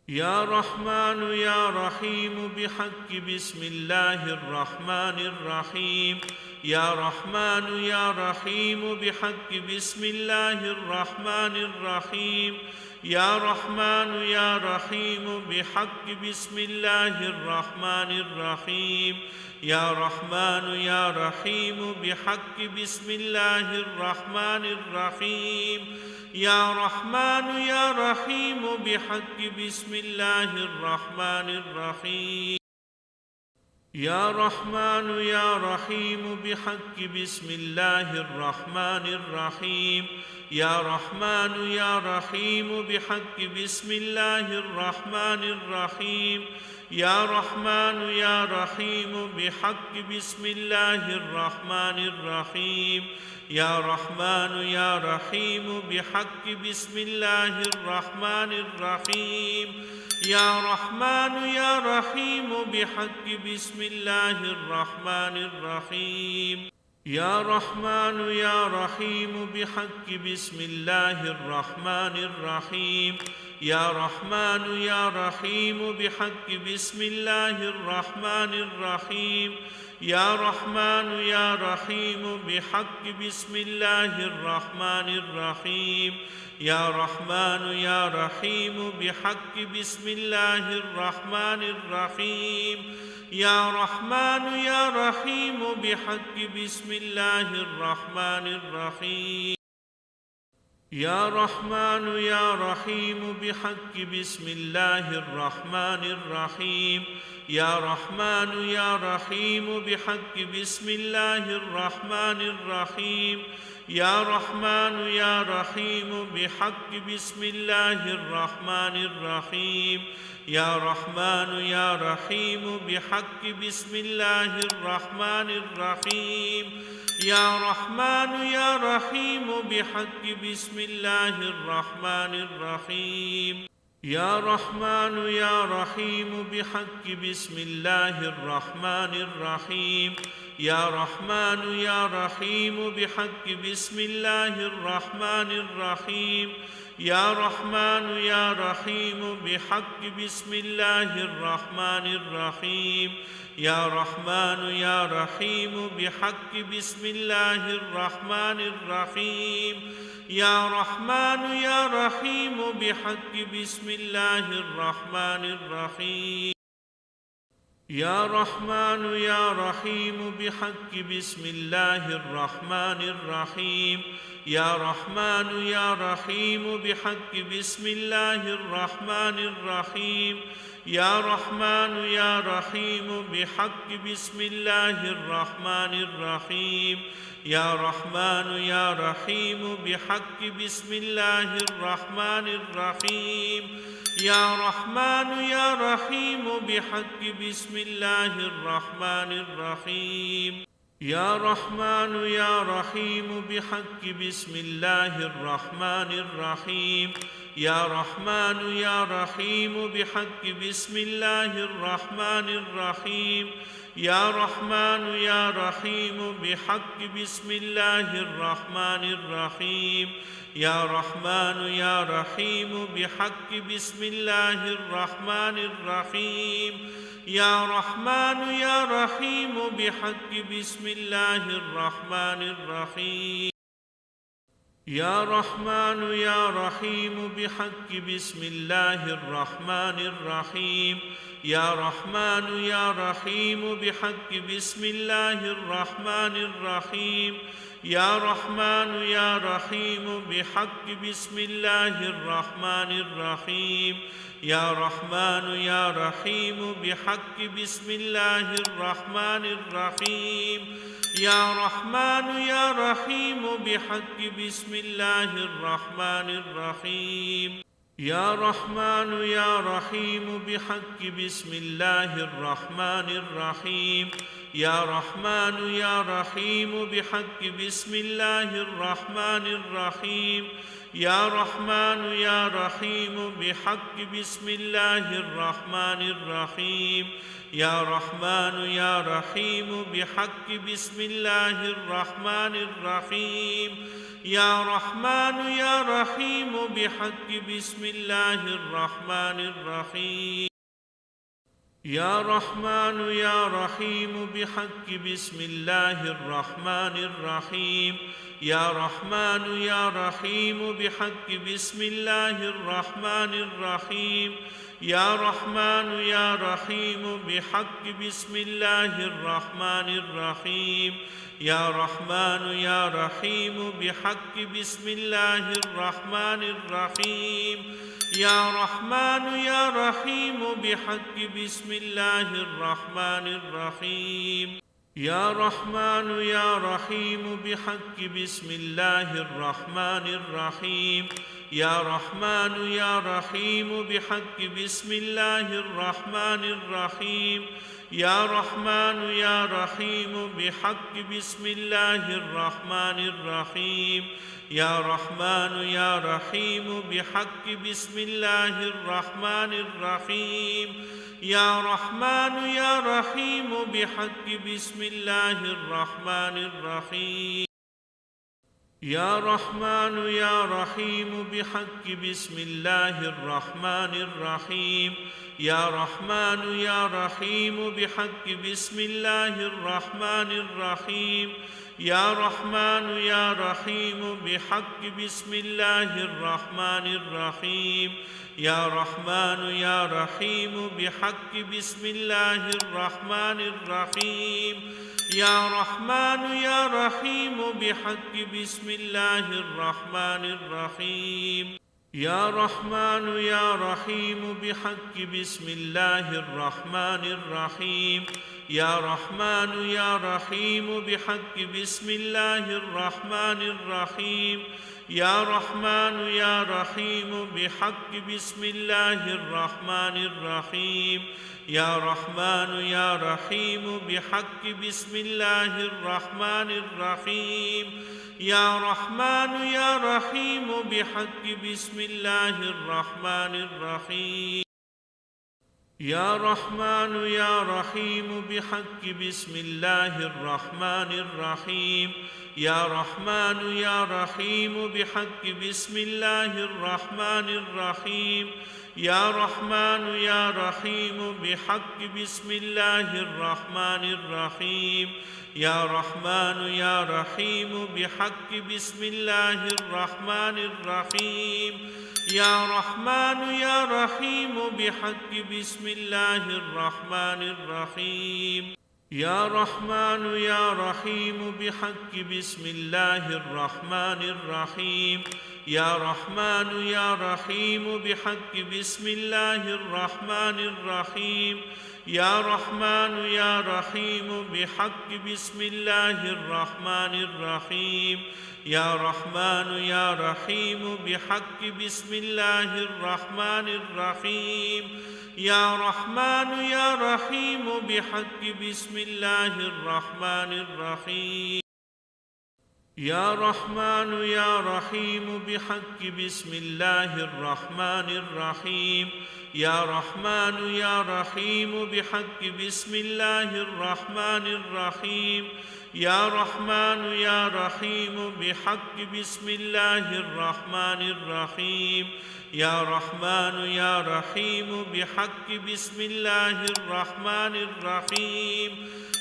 या रहमान या रहीम बिहक़्क़ि बिस्मिल्लाहिर रहमानिर रहीम। या रहमान या रहीम बिहक़्क़ि बिस्मिल्लाहिर रहमानिर रहीम। या रहमान या रहीम बिहक़्क़ि बिस्मिल्लाहिर रहमानिर रहीम। या रहमान या रहीम बिहक़्क़ि बिस्मिल्लाहिर रहमानिर रहीम। या रहमान या रहीम बिहक़्क़ि बिस्मिल्लाहिर रहमानिर रहीम। या रहमान या रहीम बिहक़्क़ि बिस्मिल्लाहिर रहमानिर रहीम। या रहमान या रहीम बिहक़्क़ि बिस्मिल्लाहिर रहमानिर रहीम। या रहमान या रहीम बिहक़्क़ि बिस्मिल्लाहिर रहमानिर रहीम। या रहमान या रहीम बिहक़्क़ि बिस्मिल्लाहिर रहमानिर रहीम। या रहमान या रहीम बिहक़्क़ि बिस्मिल्लाहिर रहमानिर रहीम। या रहमान या रहीम बिहक़्क़ि बिस्मिल्लाहिर रहमानिर रहीम। या रहमान या रहीम बिहक़्क़ि बिस्मिल्लाहिर रहमानिर रहीम। या रहमान या रहीम बिहक़्क़ि बिस्मिल्लाहिर रहमानिर रहीम। या रहमान या रहीम बिहक़्क़ि बिस्मिल्लाहिर रहमानिर रहीम। या रहमान या रहीम बिहक़्क़ि बिस्मिल्लाहिर रहमानिर रहीम। या रहमान या रहीम बिहक़्क़ि बिस्मिल्लाहिर रहमानिर रहीम। या रहमान या रहीम बिहक़्क़ि बिस्मिल्लाहिर रहमानिर रहीम। या रहमान या रहीम बिहक़्क़ि बिस्मिल्लाहिर रहमानिर रहीम। या रहमान या रहीम बिहक़्क़ि बिस्मिल्लाहिर रहमानिर रहीम। या रहमान या रहीम बिहक़्क़ि बिस्मिल्लाहिर रहमानिर रहीम। या रहमान या रहीम बिहक़्क़ि बिस्मिल्लाहिर रहमानिर रहीम। या रहमान या रहीम बिहक़्क़ि बिस्मिल्लाहिर रहमानिर रहीम। या रहमान या रहीम बिहक़्क़ि बिस्मिल्लाहिर रहमानिर रहीम। या रहमान या रहीम बिहक़्क़ि बिस्मिल्लाहिर रहमानिर रहीम। या रहमान या रहीम बिहक़्क़ि बिस्मिल्लाहिर रहमानिर रहीम। या रहमान या रहीम बिहक़्क़ि बिस्मिल्लाहिर रहमानिर रहीम। या रहमान या रहीम बिहक़्क़ि बिस्मिल्लाहिर रहमानिर रहीम। या रहमान या रहीम बिहक़्क़ि बिस्मिल्लाहिर रहमानिर रहीम। या रहमान या रहीम बिहक़्क़ि बिस्मिल्लाहिर रहमानिर रहीम। या रहमान या रहीम बिहक़्क़ि बिस्मिल्लाहिर रहमानिर रहीम। या रहमान या रहीम बिहक़्क़ि बिस्मिल्लाहिर रहमानिर रहीम। या रहमान या रहीम बिहक़्क़ि बिस्मिल्लाहिर रहमानिर रहीम। या रहमान या रहीम बिहक़्क़ि बिस्मिल्लाहिर रहमानिर रहीम। या रहमान या रहीम बिहक़्क़ि बिस्मिल्लाहिर रहमानिर रहीम। या रहमान या रहीम बिहक़्क़ि बिस्मिल्लाहिर रहमानिर रहीम। या रहमान या रहीम बिहक़्क़ि बिस्मिल्लाहिर रहमानिर रहीम। या रहमान या रहीम बिहक़्क़ि बिस्मिल्लाहिर रहमानिर रहीम। या रहमान या रहीम बिहक़्क़ि बिस्मिल्लाहिर रहमानिर रहीम। या रहमान या रहीम बिहक़्क़ि बिस्मिल्लाहिर रहमानिर रहीम। या रहमान या रहीम बिहक़्क़ि बिस्मिल्लाहिर रहमानिर रहीम। या रहमान या रहीम बिहक़्क़ि बिस्मिल्लाहिर रहमानिर रहीम। या रहमान या रहीम बिहक़्क़ि बिस्मिल्लाहिर रहमानिर रहीम। या रहमान या रहीम बिहक़्क़ि बिस्मिल्लाहिर रहमानिर रहीम। या रहमान या रहीम बिहक़्क़ि बिस्मिल्लाहिर रहमानिर रहीम। يا رحمن يا رحيم بحق بسم الله الرحمن الرحيم يا رحمن يا رحيم بحق بسم الله الرحمن الرحيم يا رحمن يا رحيم بحق بسم الله الرحمن الرحيم يا رحمن يا رحيم بحق بسم الله الرحمن الرحيم يا رحمن يا رحيم بحق بسم الله الرحمن الرحيم يا رحمن يا رحيم بحق بسم الله الرحمن الرحيم يا رحمن يا رحيم بحق بسم الله الرحمن الرحيم يا رحمن يا رحيم بحق بسم الله الرحمن الرحيم يا رحمن يا رحيم بحق بسم الله الرحمن الرحيم يا رحمن يا رحيم بحق بسم الله الرحمن الرحيم يا رحمن يا رحيم بحق بسم الله الرحمن الرحيم يا رحمن يا رحيم بحق بسم الله الرحمن الرحيم يا رحمن يا رحيم بحق بسم الله الرحمن الرحيم يا رحمن يا رحيم بحق بسم الله الرحمن الرحيم يا رحمن يا رحيم بحق بسم الله الرحمن الرحيم يا رحمن يا رحيم بحق بسم الله الرحمن الرحيم يا رحمن يا رحيم بحق بسم الله الرحمن الرحيم يا رحمن يا رحيم بحق بسم الله الرحمن الرحيم يا رحمن يا رحيم بحق بسم الله الرحمن الرحيم يا رحمن يا رحيم بحق بسم الله الرحمن الرحيم يا رحمن يا رحيم بحق بسم الله الرحمن الرحيم يا رحمن يا رحيم بحق بسم الله الرحمن الرحيم يا رحمن يا رحيم بحق بسم الله الرحمن الرحيم يا رحمن يا رحيم بحق بسم الله الرحمن الرحيم يا رحمن يا رحيم بحق بسم الله الرحمن الرحيم يا رحمن يا رحيم بحق بسم الله الرحمن الرحيم يا رحمن يا رحيم بحق بسم الله الرحمن الرحيم يا رحمن يا رحيم بحق بسم الله الرحمن الرحيم يا رحمن يا رحيم بحق بسم الله الرحمن الرحيم يا رحمن يا رحيم بحق بسم الله الرحمن الرحيم يا رحمن يا رحيم بحق بسم الله الرحمن الرحيم يا رحمن يا رحيم بحق بسم الله الرحمن الرحيم يا رحمن يا رحيم بحق بسم الله الرحمن الرحيم يا رحمن يا رحيم بحق بسم الله الرحمن الرحيم يا رحمن يا رحيم بحق بسم الله الرحمن الرحيم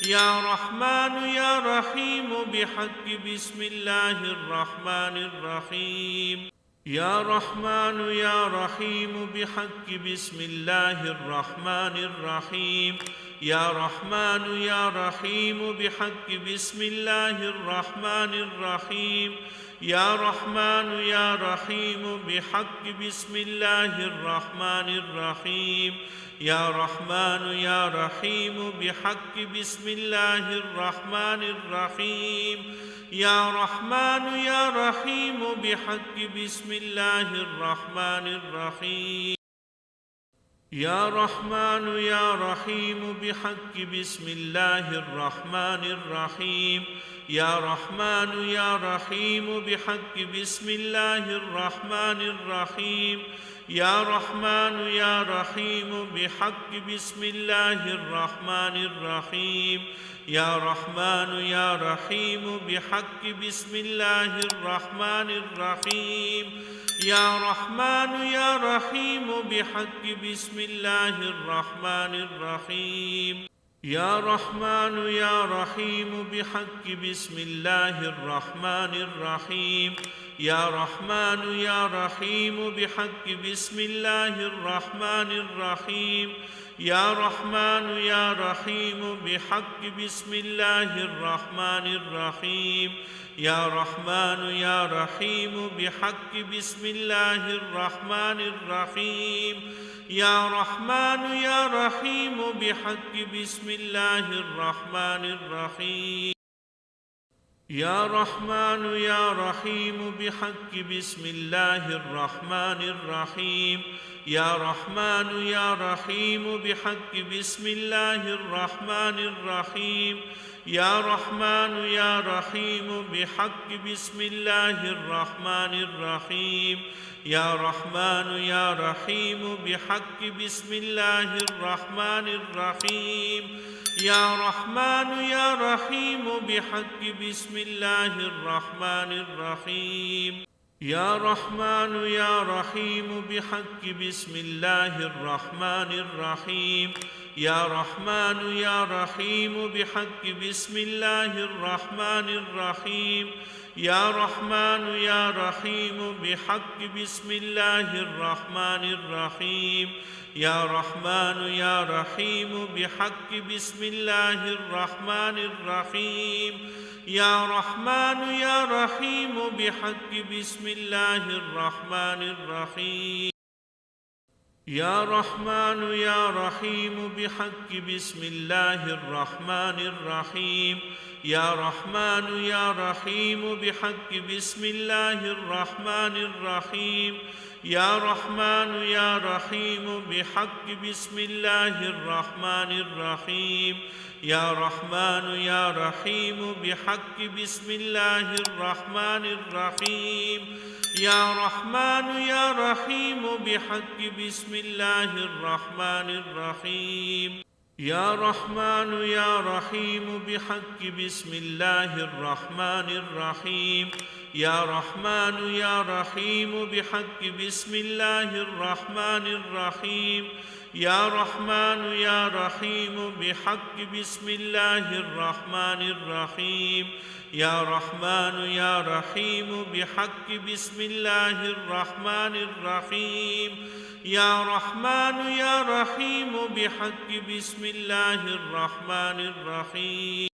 يا رحمن يا رحيم بحق بسم الله الرحمن الرحيم يا رحمن يا رحيم بحق بسم الله الرحمن الرحيم يا رحمن يا رحيم بحق بسم الله الرحمن الرحيم يا رحمن يا رحيم بحق بسم الله الرحمن الرحيم يا رحمن يا رحيم بحق بسم الله الرحمن الرحيم يا رحمن يا رحيم بحق بسم الله الرحمن الرحيم يا رحمن يا رحيم بحق بسم الله الرحمن الرحيم يا رحمن يا رحيم بحق بسم الله الرحمن الرحيم يا رحمن يا رحيم بحق بسم الله الرحمن الرحيم يا رحمن يا رحيم بحق بسم الله الرحمن الرحيم يا رحمن يا رحيم بحق بسم الله الرحمن الرحيم يا رحمن يا رحيم بحق بسم الله الرحمن الرحيم يا رحمن يا رحيم بحق بسم الله الرحمن الرحيم يا رحمن يا رحيم بحق بسم الله الرحمن الرحيم يا رحمن يا رحيم بحق بسم الله الرحمن الرحيم يا رحمن يا رحيم بحق بسم الله الرحمن الرحيم يا رحمن يا رحيم بحق بسم الله الرحمن الرحيم يا رحمن يا رحيم بحق بسم الله الرحمن الرحيم يا رحمن يا رحيم بحق بسم الله الرحمن الرحيم يا رحمن يا رحيم بحق بسم الله الرحمن الرحيم يا رحمن يا رحيم بحق بسم الله الرحمن الرحيم يا رحمن يا رحيم بحق بسم الله الرحمن الرحيم يا رحمن يا رحيم بحق بسم الله الرحمن الرحيم يا رحمن يا رحيم بحق بسم الله الرحمن الرحيم يا رحمن يا رحيم بحق بسم الله الرحمن الرحيم يا رحمن يا رحيم بحق بسم الله الرحمن الرحيم يا رحمن يا رحيم بحق بسم الله الرحمن الرحيم يا رحمن يا رحيم بحق بسم الله الرحمن الرحيم يا رحمن يا رحيم بحق بسم الله الرحمن الرحيم يا رحمن يا رحيم بحق بسم الله الرحمن الرحيم يا رحمن يا رحيم بحق بسم الله الرحمن الرحيم يا رحمن يا رحيم بحق بسم الله الرحمن الرحيم يا رحمن يا رحيم بحق بسم الله الرحمن الرحيم يا رحمن يا رحيم بحق بسم الله الرحمن الرحيم يا رحمن يا رحيم بحق بسم الله الرحمن الرحيم يا رحمن يا رحيم بحق بسم الله الرحمن الرحيم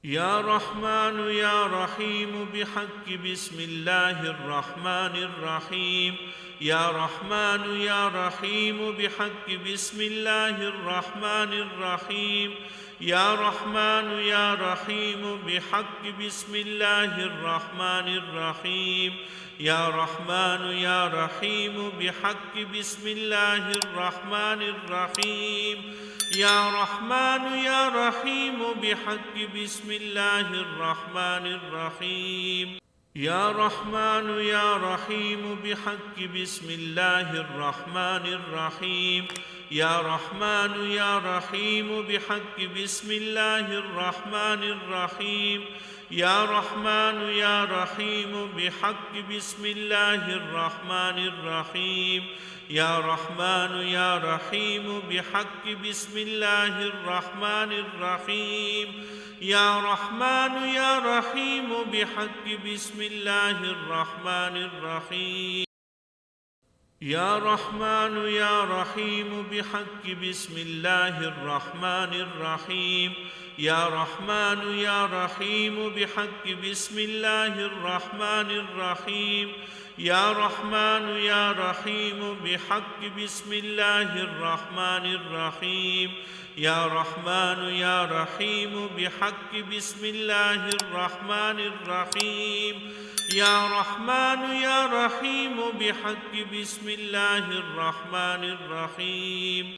يا رحمن يا رحيم بحق بسم الله الرحمن الرحيم يا رحمن يا رحيم بحق بسم الله الرحمن الرحيم يا رحمن يا رحيم بحق بسم الله الرحمن الرحيم يا رحمن يا رحيم بحق بسم الله الرحمن الرحيم يا رحمن يا رحيم بحق بسم الله الرحمن الرحيم يا رحمن يا رحيم بحق بسم الله الرحمن الرحيم يا رحمن يا رحيم بحق بسم الله الرحمن الرحيم يا رحمن يا رحيم بحق بسم الله الرحمن الرحيم يا رحمن يا رحيم بحق بسم الله الرحمن الرحيم يا رحمن يا رحيم بحق بسم الله الرحمن الرحيم يا رحمن يا رحيم بحق بسم الله الرحمن الرحيم يا رحمن يا رحيم بحق بسم الله الرحمن الرحيم يا رحمن يا رحيم بحق بسم الله الرحمن الرحيم يا رحمن يا رحيم بحق بسم الله الرحمن الرحيم يا رحمن يا رحيم بحق بسم الله الرحمن الرحيم